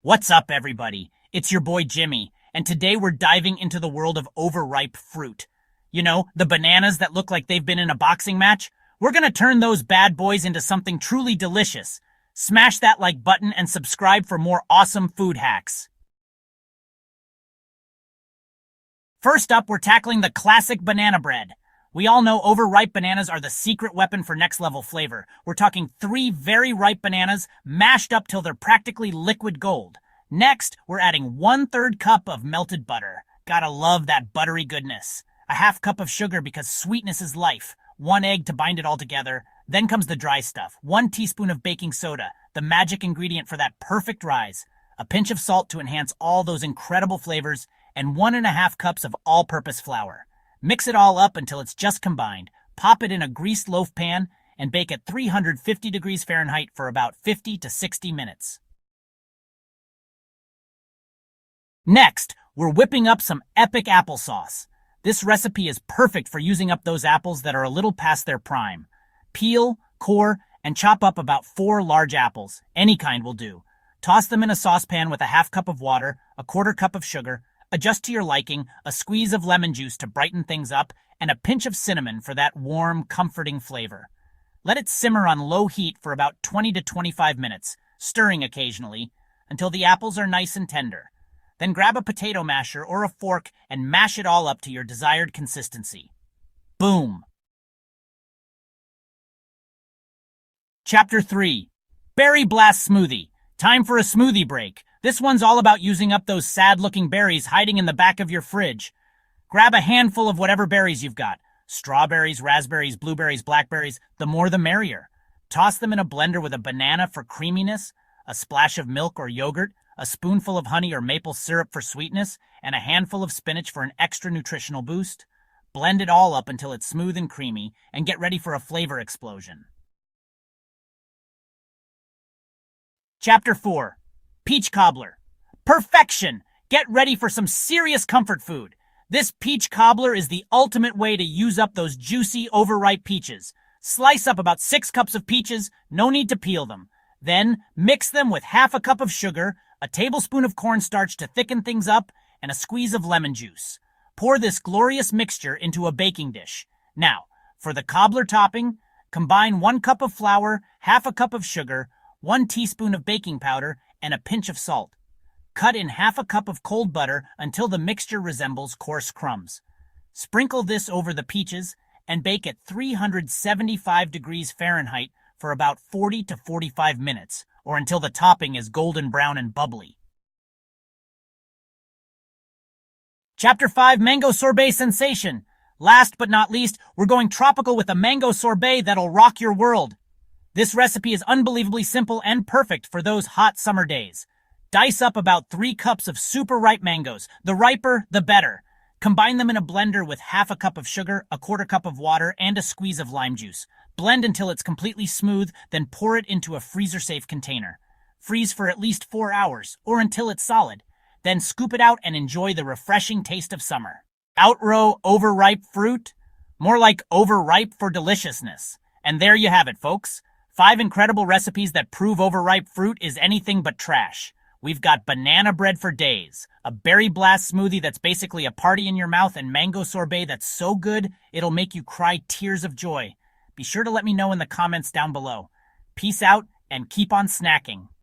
What's up, everybody? It's your boy Jimmy, and today we're diving into the world of overripe fruit. You know, the bananas that look like they've been in a boxing match? We're gonna turn those bad boys into something truly delicious. Smash that like button and subscribe for more awesome food hacks. First up, we're tackling the classic banana bread. We all know overripe bananas are the secret weapon for next level flavor. We're talking 3 very ripe bananas mashed up till they're practically liquid gold. Next, we're adding 1/3 cup of melted butter. Gotta love that buttery goodness. A half cup of sugar because sweetness is life. 1 egg to bind it all together. Then comes the dry stuff. 1 teaspoon of baking soda, the magic ingredient for that perfect rise. A pinch of salt to enhance all those incredible flavors, and 1.5 cups of all-purpose flour. Mix it all up until it's just combined. Pop it in a greased loaf pan and bake at 350 degrees Fahrenheit for about 50 to 60 minutes. Next, we're whipping up some epic applesauce. This recipe is perfect for using up those apples that are a little past their prime. Peel, core, and chop up about 4 large apples. Any kind will do. Toss them in a saucepan with a half cup of water, a 1/4 cup of sugar, adjust to your liking, a squeeze of lemon juice to brighten things up, and a pinch of cinnamon for that warm, comforting flavor. Let it simmer on low heat for about 20 to 25 minutes, stirring occasionally, until the apples are nice and tender. Then grab a potato masher or a fork and mash it all up to your desired consistency. Boom! Chapter 3. Berry Blast Smoothie. Time for a smoothie break. This one's all about using up those sad-looking berries hiding in the back of your fridge. Grab a handful of whatever berries you've got. Strawberries, raspberries, blueberries, blackberries, the more the merrier. Toss them in a blender with a banana for creaminess, a splash of milk or yogurt, a spoonful of honey or maple syrup for sweetness, and a handful of spinach for an extra nutritional boost. Blend it all up until it's smooth and creamy, and get ready for a flavor explosion. Chapter 4. Peach Cobbler. Perfection! Get ready for some serious comfort food. This peach cobbler is the ultimate way to use up those juicy, overripe peaches. Slice up about 6 cups of peaches, no need to peel them. Then, mix them with half a cup of sugar, a tablespoon of cornstarch to thicken things up, and a squeeze of lemon juice. Pour this glorious mixture into a baking dish. Now, for the cobbler topping, combine 1 cup of flour, half a cup of sugar, 1 teaspoon of baking powder, and a pinch of salt. Cut in half a cup of cold butter until the mixture resembles coarse crumbs. Sprinkle this over the peaches and bake at 375 degrees Fahrenheit for about 40 to 45 minutes, or until the topping is golden brown and bubbly. Chapter 5. Mango Sorbet Sensation. Last but not least, we're going tropical with a mango sorbet that'll rock your world. This recipe is unbelievably simple and perfect for those hot summer days. Dice up about 3 cups of super ripe mangoes. The riper, the better. Combine them in a blender with half a cup of sugar, a 1/4 cup of water, and a squeeze of lime juice. Blend until it's completely smooth, then pour it into a freezer-safe container. Freeze for at least 4 hours, or until it's solid. Then scoop it out and enjoy the refreshing taste of summer. Outrow overripe fruit? More like overripe for deliciousness. And there you have it, folks. 5 incredible recipes that prove overripe fruit is anything but trash. We've got banana bread for days, a berry blast smoothie that's basically a party in your mouth, and mango sorbet that's so good it'll make you cry tears of joy. Be sure to let me know in the comments down below. Peace out and keep on snacking.